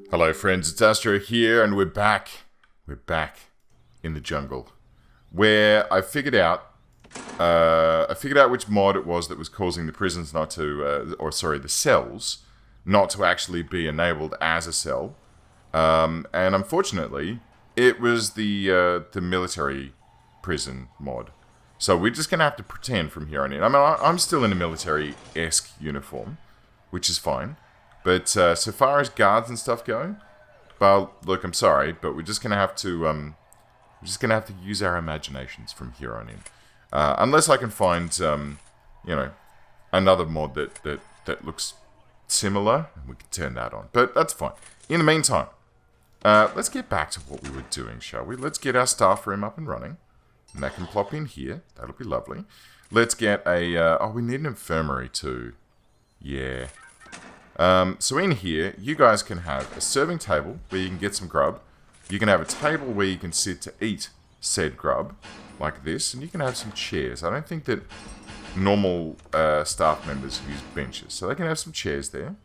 Hello friends, it's Astro here, and we're back. We're back in the jungle, where I figured out which mod it was that was causing the prisons not to, the cells, not to actually be enabled as a cell. And unfortunately, it was the military prison mod. So we're just gonna have to pretend from here on in. I mean, I'm still in a military-esque uniform, which is fine. But so far as guards and stuff go, well, look, I'm sorry, but we're just gonna have to use our imaginations from here on in, unless I can find another mod that looks similar, and we can turn that on. But that's fine. In the meantime, let's get back to what we were doing, shall we? Let's get our staff room up and running, and that can plop in here. That'll be lovely. Let's get a we need an infirmary too. Yeah. So in here, you guys can have a serving table where you can get some grub. You can have a table where you can sit to eat said grub, like this. And you can have some chairs. I don't think that normal staff members use benches. So they can have some chairs there.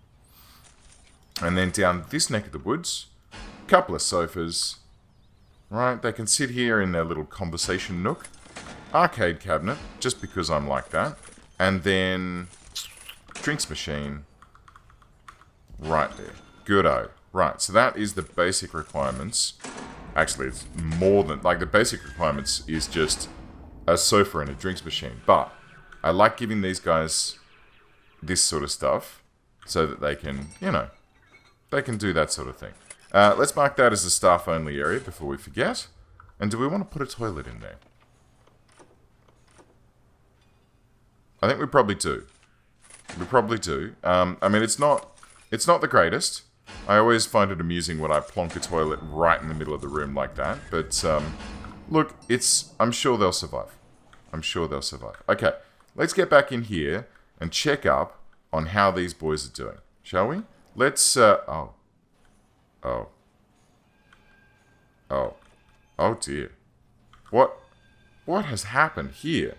And then down this neck of the woods, a couple of sofas. Right, they can sit here in their little conversation nook. Arcade cabinet, just because I'm like that. And then drinks machine. Right there. Good-o. Right, so that is the basic requirements. Actually, it's more than... Like, the basic requirements is just a sofa and a drinks machine. But I like giving these guys this sort of stuff so that they can, they can do that sort of thing. Let's mark that as a staff-only area before we forget. And do we want to put a toilet in there? I think we probably do. We probably do. I mean, it's not the greatest. I always find it amusing when I plonk a toilet right in the middle of the room like that. But, look, I'm sure they'll survive. I'm sure they'll survive. Okay, let's get back in here and check up on how these boys are doing. Shall we? Let's, Oh dear. What has happened here?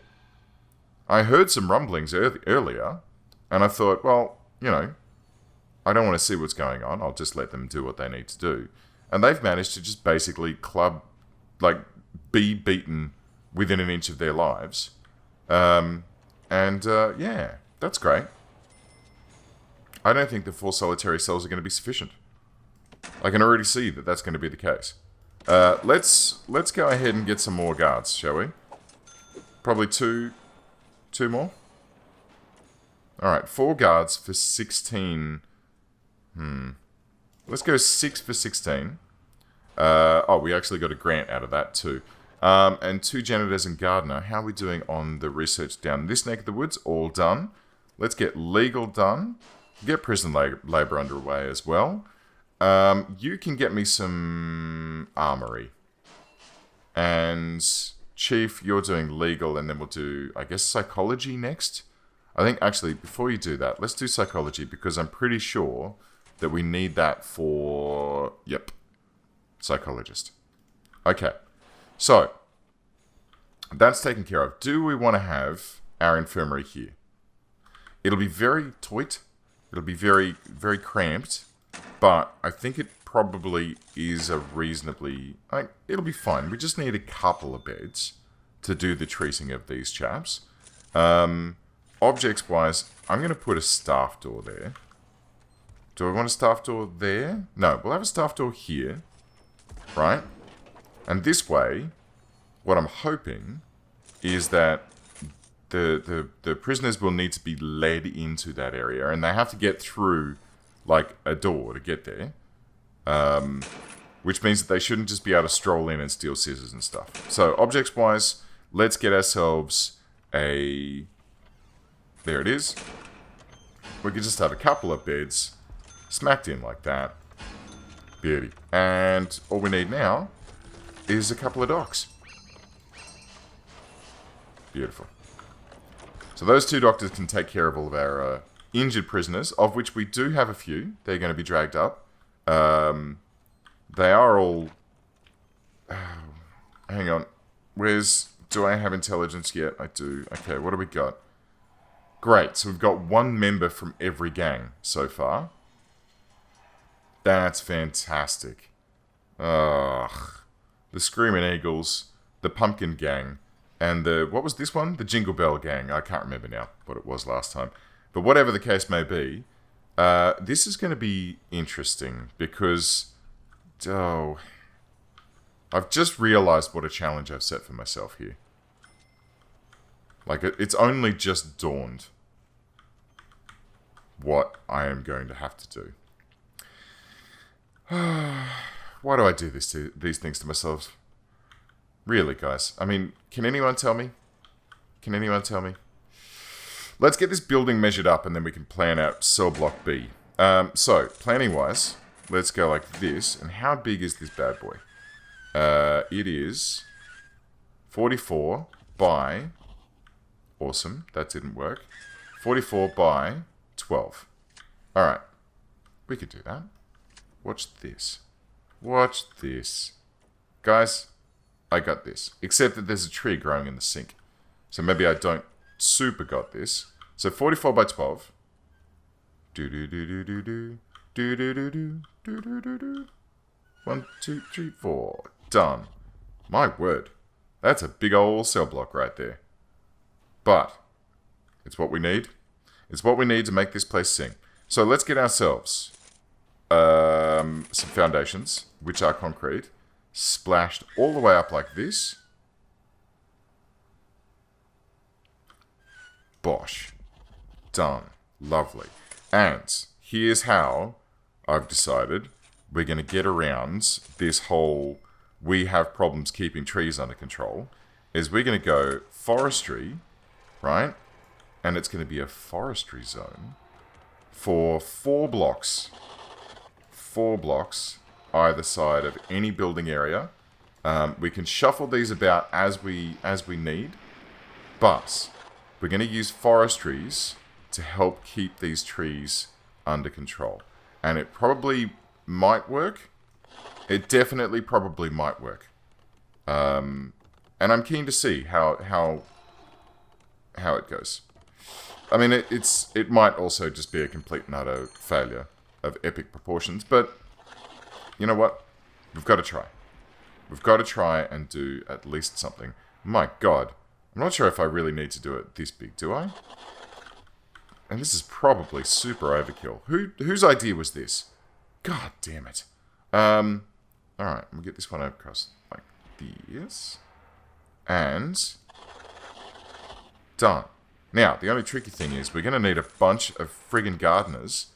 I heard some rumblings earlier, and I thought, well, I don't want to see what's going on. I'll just let them do what they need to do. And they've managed to just basically be beaten within an inch of their lives. Yeah, that's great. I don't think the 4 solitary cells are going to be sufficient. I can already see that that's going to be the case. Let's go ahead and get some more guards, shall we? Probably two more. Alright, 4 guards for 16... Let's go 6 for 16. We actually got a grant out of that too. And 2 janitors and gardener. How are we doing on the research down this neck of the woods? All done. Let's get legal done. Get prison labor underway as well. You can get me some armory. And Chief, you're doing legal, and then we'll do, I guess, psychology next. I think, actually, before you do that, let's do psychology, because I'm pretty sure that we need that for... Yep. Psychologist. Okay. So, that's taken care of. Do we want to have our infirmary here? It'll be very tight. It'll be very, very cramped. But I think it probably is a reasonably... it'll be fine. We just need a couple of beds to do the treating of these chaps. Objects-wise, I'm going to put a staff door there. Do I want a staff door there? No, we'll have a staff door here. Right? And this way, what I'm hoping is that the prisoners will need to be led into that area, and they have to get through, like, a door to get there. Which means that they shouldn't just be able to stroll in and steal scissors and stuff. So, objects-wise, let's get ourselves a... There it is. We could just have a couple of beds smacked in like that. Beauty. And all we need now is a couple of docks. Beautiful. So those 2 doctors can take care of all of our injured prisoners, of which we do have a few. They're going to be dragged up. They are all... hang on. Do I have intelligence yet? I do. Okay, what do we got? Great, so we've got 1 member from every gang so far. That's fantastic. Ugh. The Screaming Eagles, the Pumpkin Gang, and the... What was this one? The Jingle Bell Gang. I can't remember now what it was last time. But whatever the case may be, this is going to be interesting because... Oh... I've just realized what a challenge I've set for myself here. Like, it's only just dawned what I am going to have to do. Why do I do these things to myself? Really, guys? I mean, can anyone tell me? Can anyone tell me? Let's get this building measured up and then we can plan out cell block B. So, planning-wise, let's go like this. And how big is this bad boy? It is 44 by... Awesome, that didn't work. 44 by 12. Alright, we could do that. Watch this. Watch this. Guys, I got this. Except that there's a tree growing in the sink. So maybe I don't super got this. So 44 by 12. Do-do-do-do-do-do. Do-do-do-do. Do-do-do-do. 1, 2, 3, 4. Done. My word. That's a big old cell block right there. But it's what we need. It's what we need to make this place sing. So let's get ourselves some foundations, which are concrete, splashed all the way up like this. Bosh. Done. Lovely. And here's how I've decided we're going to get around this whole we have problems keeping trees under control, is we're going to go forestry, right? And it's going to be a forestry zone for 4 blocks. 4 blocks either side of any building area. We can shuffle these about as we need, but we're going to use forestries to help keep these trees under control. And it probably might work. It definitely probably might work. And I'm keen to see how it goes. I mean, it might also just be a complete and utter failure of epic proportions, but you know what? We've got to try. We've got to try and do at least something. My God, I'm not sure if I really need to do it this big, do I? And this is probably super overkill. Whose idea was this? God damn it. Alright, we'll get this one across like this. And done. Now, the only tricky thing is we're going to need a bunch of friggin' gardeners.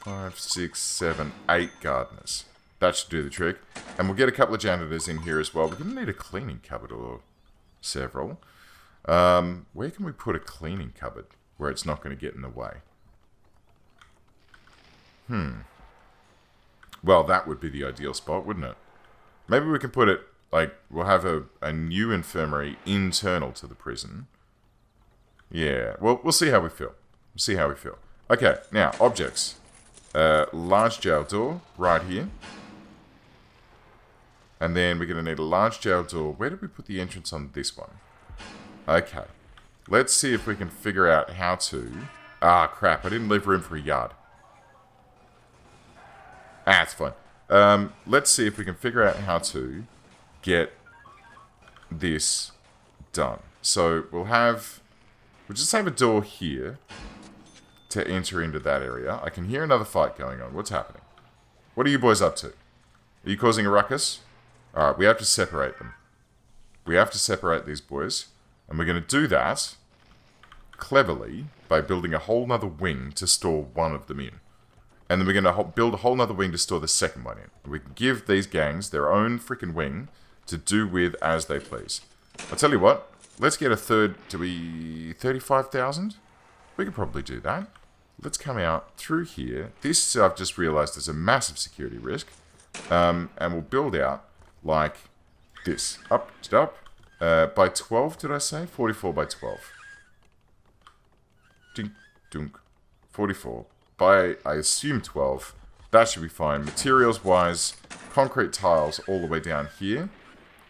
5, 6, 7, 8 gardeners. That should do the trick. And we'll get a couple of janitors in here as well. We're going to need a cleaning cupboard or several. Where can we put a cleaning cupboard where it's not going to get in the way? Well, that would be the ideal spot, wouldn't it? Maybe we can put it, like, we'll have a new infirmary internal to the prison. Yeah, well, we'll see how we feel. We'll see how we feel. Okay, now, objects. Large jail door, right here. And then we're going to need a large jail door. Where did we put the entrance on this one? Okay. Let's see if we can figure out how to... Ah, crap, I didn't leave room for a yard. Ah, it's fine. Let's see if we can figure out how to get this done. So we'll just have a door here to enter into that area. I can hear another fight going on. What's happening? What are you boys up to? Are you causing a ruckus? Alright, we have to separate them. We have to separate these boys. And we're going to do that cleverly by building a whole nother wing to store one of them in. And then we're going to build a whole nother wing to store the second one in. We can give these gangs their own freaking wing to do with as they please. I'll tell you what, let's get a third, 35,000? We could probably do that. Let's come out through here. This, I've just realized, is a massive security risk. And we'll build out like this. Up, by 12, did I say? 44 by 12. Dink, dunk. 44. By, I assume, 12. That should be fine. Materials-wise, concrete tiles all the way down here.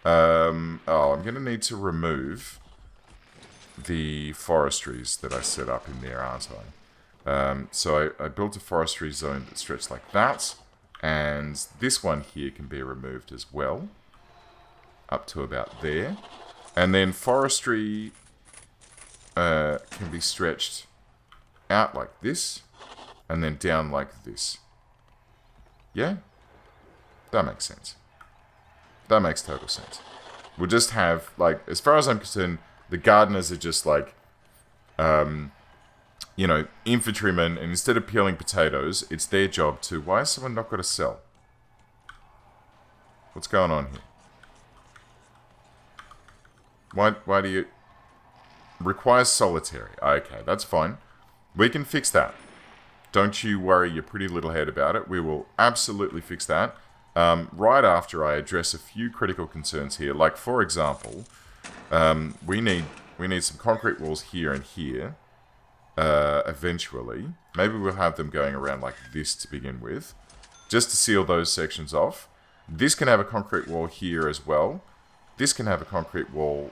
I'm going to need to remove the forestries that I set up in there, aren't So I built a forestry zone that stretched like that. And this one here can be removed as well. Up to about there. And then forestry can be stretched out like this. And then down like this. Yeah? That makes sense. That makes total sense. We'll just have, like, as far as I'm concerned, the gardeners are just like, you know, infantrymen, and instead of peeling potatoes, it's their job to... Why has someone not got a cell? What's going on here? Why do you... Requires solitary. Okay, that's fine. We can fix that. Don't you worry your pretty little head about it. We will absolutely fix that. Right after I address a few critical concerns here. Like, for example, we need some concrete walls here and here. Eventually. Maybe we'll have them going around like this to begin with. Just to seal those sections off. This can have a concrete wall here as well. This can have a concrete wall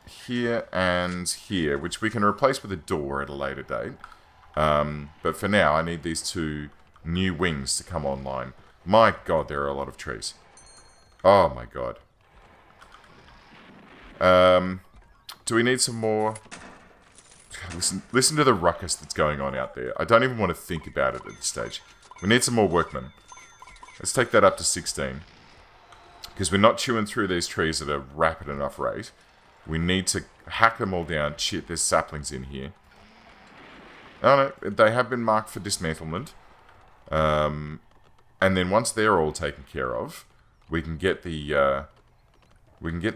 here and here, which we can replace with a door at a later date. But for now, I need these two new wings to come online. My god, there are a lot of trees. Oh my god. Do we need some more... Listen to the ruckus that's going on out there. I don't even want to think about it at this stage. We need some more workmen. Let's take that up to 16. Because we're not chewing through these trees at a rapid enough rate. We need to hack them all down. Shit, there's saplings in here. Oh no, they have been marked for dismantlement. And then once they're all taken care of, we can get the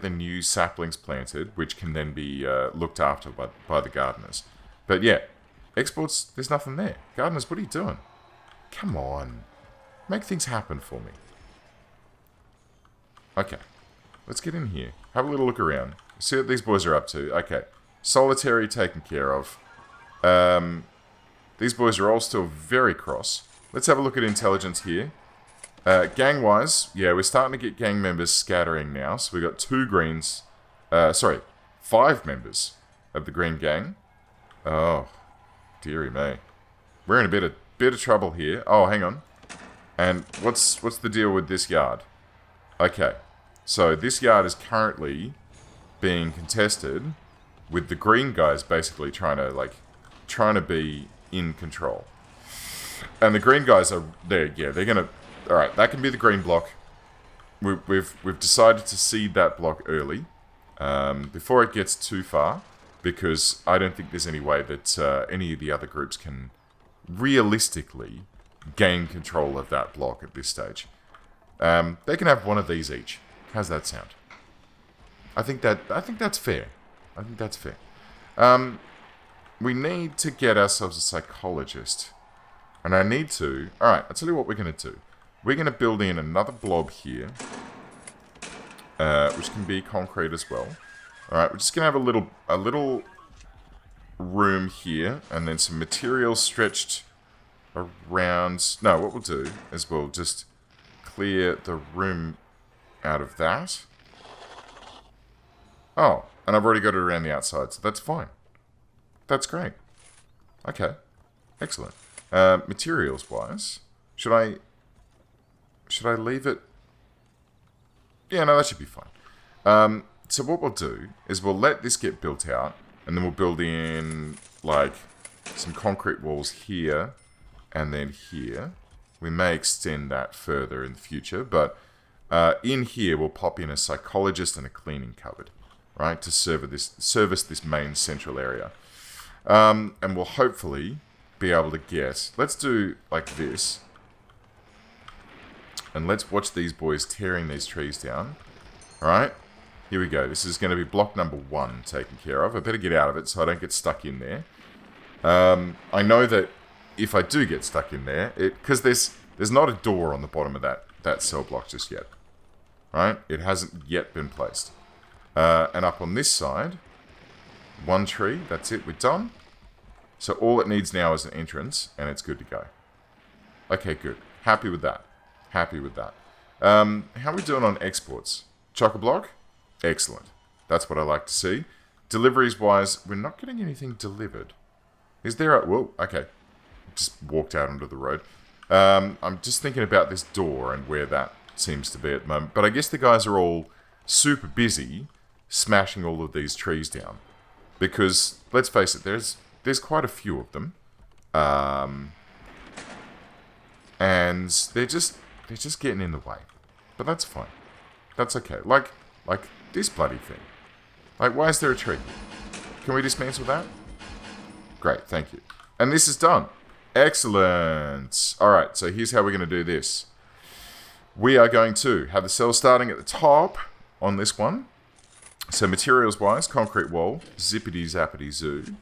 new saplings planted, which can then be looked after by the gardeners. But yeah, exports, there's nothing there. Gardeners, what are you doing? Come on. Make things happen for me. Okay. Let's get in here. Have a little look around. See what these boys are up to. Okay. Solitary taken care of. These boys are all still very cross. Let's have a look at intelligence here. Gang-wise, yeah, we're starting to get gang members scattering now. So we got 2 greens. 5 members of the green gang. Oh, dearie me. We're in a bit of trouble here. Oh, hang on. And what's the deal with this yard? Okay, so this yard is currently being contested with the green guys basically trying to be in control. And the green guys are there. Yeah, they're gonna. All right, that can be the green block. We've decided to seed that block early, before it gets too far, because I don't think there's any way that any of the other groups can realistically gain control of that block at this stage. They can have one of these each. How's that sound? I think that's fair. I think that's fair. We need to get ourselves a psychologist. And I need to... Alright, I'll tell you what we're going to do. We're going to build in another blob here. Which can be concrete as well. Alright, we're just going to have a little room here. And then some materials stretched around... No, what we'll do is we'll just clear the room out of that. Oh, and I've already got it around the outside, so that's fine. That's great. Okay, excellent. Materials-wise, should I leave it? Yeah, no, that should be fine. So what we'll do is we'll let this get built out, and then we'll build in, like, some concrete walls here, and then here. We may extend that further in the future, but in here we'll pop in a psychologist and a cleaning cupboard, right, to service this main central area. And we'll hopefully be able to get... Let's do like this. And let's watch these boys tearing these trees down. Alright, here we go. This is going to be block number 1 taken care of. I better get out of it so I don't get stuck in there. I know that if I do get stuck in there, because there's not a door on the bottom of that cell block just yet. Right? It hasn't yet been placed. And up on this side, 1 tree, that's it, we're done. So all it needs now is an entrance, and it's good to go. Okay, good. Happy with that. Happy with that. How are we doing on exports? Chock-a-block? Excellent. That's what I like to see. Deliveries-wise, we're not getting anything delivered. Is there a... Whoa, okay. Just walked out onto the road. I'm just thinking about this door and where that seems to be at the moment. But I guess the guys are all super busy smashing all of these trees down. Because, let's face it, there's quite a few of them. And they're just getting in the way. But that's fine. That's okay. Like this bloody thing. Like, why is there a tree? Can we dismantle that? Great, thank you. And this is done. Excellent. Alright, so here's how we're going to do this. We are going to have the cell starting at the top on this one. So materials-wise, concrete wall, zippity-zappity-zoo.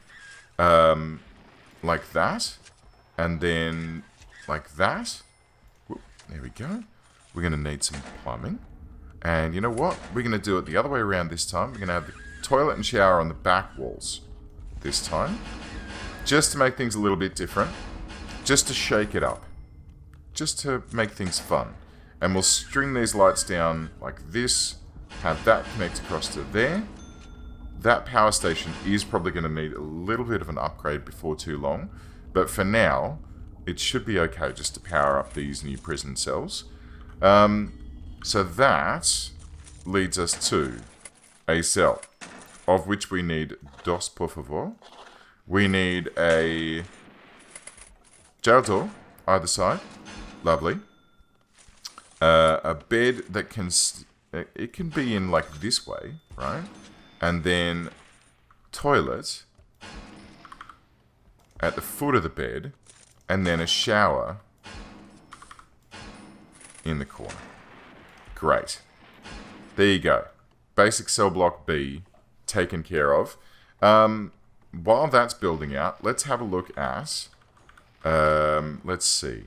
Like that. And then like that. Whoop, there we go. We're going to need some plumbing. And you know what? We're going to do it the other way around this time. We're going to have the toilet and shower on the back walls this time. Just to make things a little bit different. Just to shake it up. Just to make things fun. And we'll string these lights down like this. Have that connect across to there. That power station is probably going to need a little bit of an upgrade before too long. But for now, it should be okay just to power up these new prison cells. So that leads us to a cell, of which we need dos por favor. We need a jail door, either side. Lovely. A bed that can... It can be in like this way, right? And then toilet at the foot of the bed. And then a shower in the corner. Great. There you go. Basic cell block B taken care of. While that's building out, let's have a look at... let's see.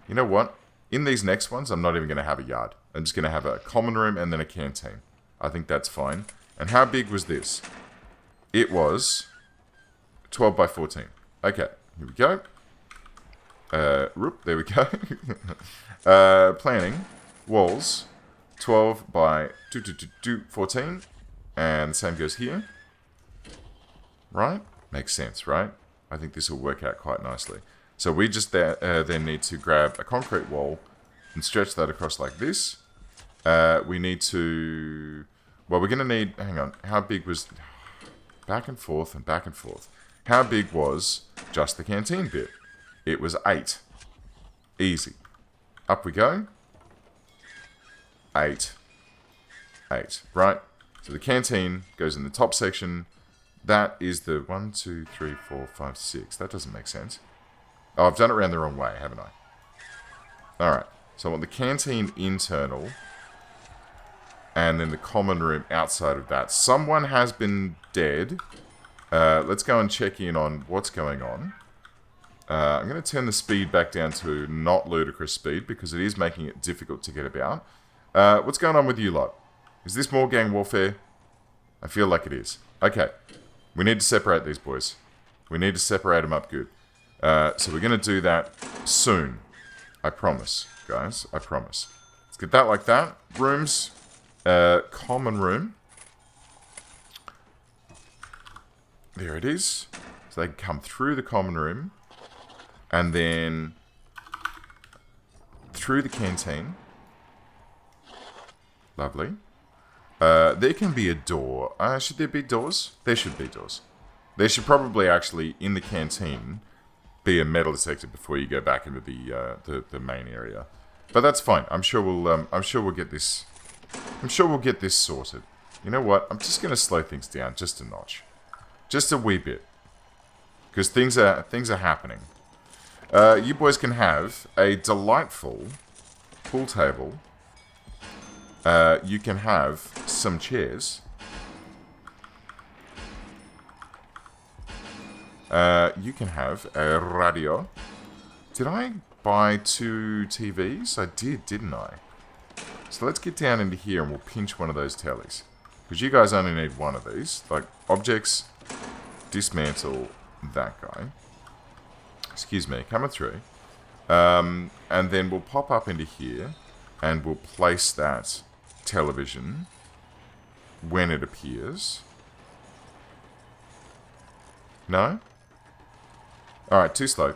You know what? In these next ones, I'm not even going to have a yard. I'm just going to have a common room and then a canteen. I think that's fine. And how big was this? It was 12 by 14. Okay, here we go. There we go. Planning. Walls. 12 by 14. And the same goes here. Right? Makes sense, right? I think this will work out quite nicely. So we just then need to grab a concrete wall and stretch that across like this. We need to... Well, we're going to need... Hang on. How big was... Back and forth and back and forth. How big was just the canteen bit? It was 8. Easy. Up we go. 8. 8. Right? So the canteen goes in the top section. That is the 1, 2, 3, 4, 5, 6. That doesn't make sense. Oh, I've done it around the wrong way, haven't I? Alright. So I want the canteen internal. And then the common room outside of that. Someone has been dead. Let's go and check in on what's going on. I'm going to turn the speed back down to not ludicrous speed because it is making it difficult to get about. What's going on with you lot? Is this more gang warfare? I feel like it is. Okay. We need to separate these boys. We need to separate them up good. So we're going to do that soon. I promise, guys. I promise. Let's get that like that. Rooms. Common room. There it is. So they can come through the common room. And then through the canteen. Lovely. There can be a door. Should there be doors? There should be doors. There should probably actually, in the canteen, be a metal detector before you go back into the main area. But that's fine. I'm sure we'll get this. I'm sure we'll get this sorted. You know what? I'm just going to slow things down just a notch. Just a wee bit. Because things are happening. You boys can have a delightful pool table. You can have some chairs. You can have a radio. Did I buy 2 TVs? I did, didn't I? So let's get down into here and we'll pinch one of those tellies. Because you guys only need one of these. Like, objects, dismantle that guy. Excuse me, coming through. And then we'll pop up into here and we'll place that television when it appears. No? Alright, too slow.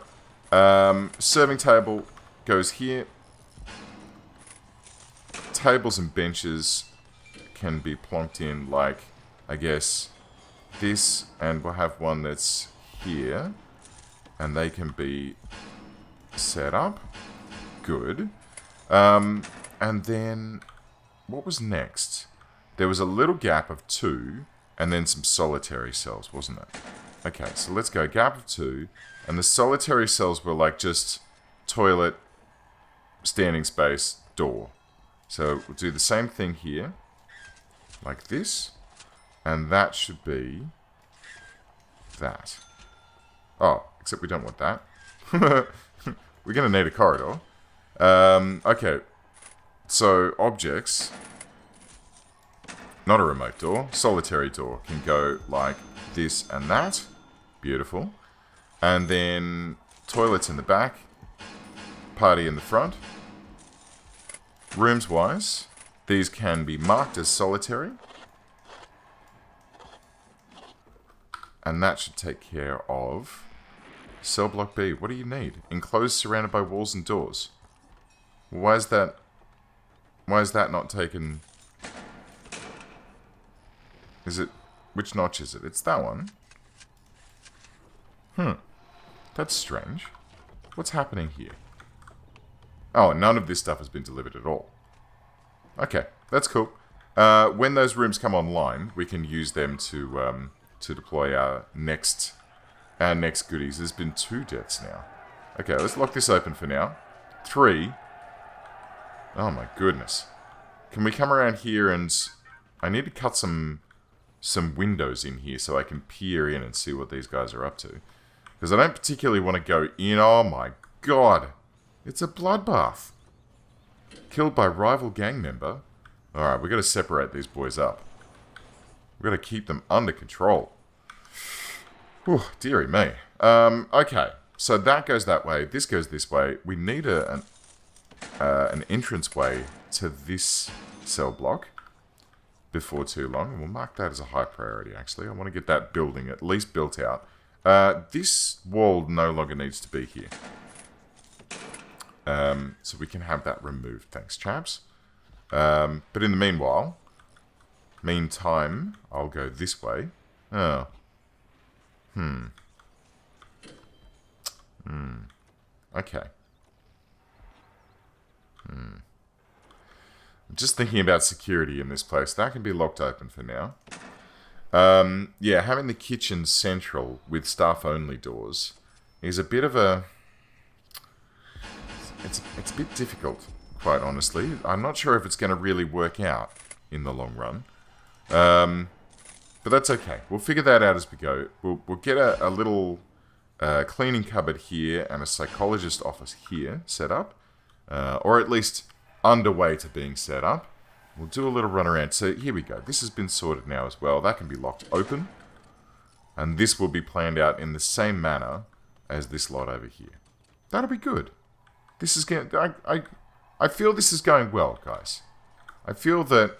Serving table goes here. Tables and benches can be plonked in like, I guess, this, and we'll have one that's here, and they can be set up. Good. And then, what was next? There was a little gap of 2, and then some solitary cells, wasn't it? Okay, so let's go gap of 2, and the solitary cells were like just toilet, standing space, door. So we'll do the same thing here, like this, and that should be that. Oh, except we don't want that. We're going to need a corridor. Okay, so objects, not a remote door, solitary door can go like this and that. Beautiful. And then toilets in the back, party in the front. Rooms wise, these can be marked as solitary. And that should take care of cell block B. What do you need? Enclosed, surrounded by walls and doors. Why is that not taken? Is it, which notch is it? It's that one. That's strange. What's happening here? Oh, none of this stuff has been delivered at all. Okay, that's cool. When those rooms come online, we can use them to deploy our next goodies. There's been 2 deaths now. Okay, let's lock this open for now. 3. Oh my goodness. Can we come around here and... I need to cut some windows in here so I can peer in and see what these guys are up to. Because I don't particularly want to go in. Oh my god. It's a bloodbath. Killed by rival gang member. Alright, we've got to separate these boys up. We've got to keep them under control. Whew, dearie me. Okay, so that goes that way. This goes this way. We need an entranceway to this cell block before too long. And we'll mark that as a high priority, actually. I want to get that building at least built out. This wall no longer needs to be here. So we can have that removed. Thanks, chaps. But in the meantime, I'll go this way. Oh. Okay. I'm just thinking about security in this place. That can be locked open for now. Yeah, having the kitchen central with staff-only doors is a bit of a... It's a bit difficult, quite honestly. I'm not sure if it's going to really work out in the long run. But that's okay. We'll figure that out as we go. We'll get a little cleaning cupboard here and a psychologist office here set up. Or at least underway to being set up. We'll do a little run around. So here we go. This has been sorted now as well. That can be locked open. And this will be planned out in the same manner as this lot over here. That'll be good. This is going... I feel this is going well, guys. I feel that,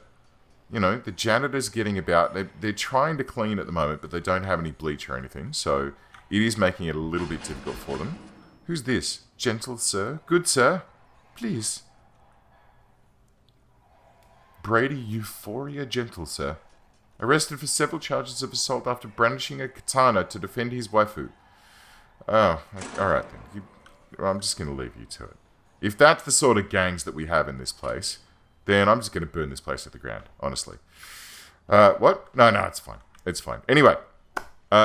you know, the janitor's getting about... They're trying to clean at the moment, but they don't have any bleach or anything. So it is making it a little bit difficult for them. Who's this? Gentle sir? Good sir? Please. Brady Euphoria Gentle sir. Arrested for several charges of assault after brandishing a katana to defend his waifu. Oh, alright then. I'm just going to leave you to it. If that's the sort of gangs that we have in this place, then I'm just going to burn this place to the ground, honestly. What? No, it's fine. It's fine. Anyway,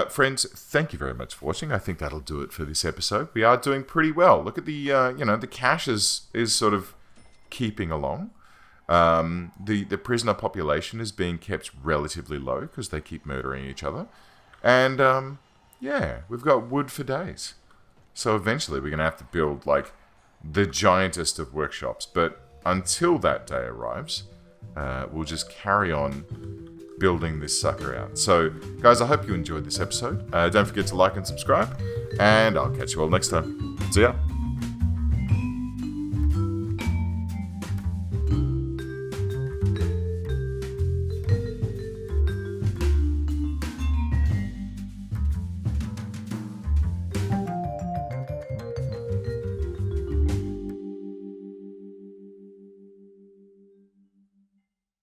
friends, thank you very much for watching. I think that'll do it for this episode. We are doing pretty well. Look at the, the cash is sort of keeping along. The prisoner population is being kept relatively low because they keep murdering each other. And, yeah, we've got wood for days. So eventually we're going to have to build, like, the giantest of workshops. But until that day arrives, we'll just carry on building this sucker out. So, guys, I hope you enjoyed this episode. Don't forget to like and subscribe. And I'll catch you all next time. See ya.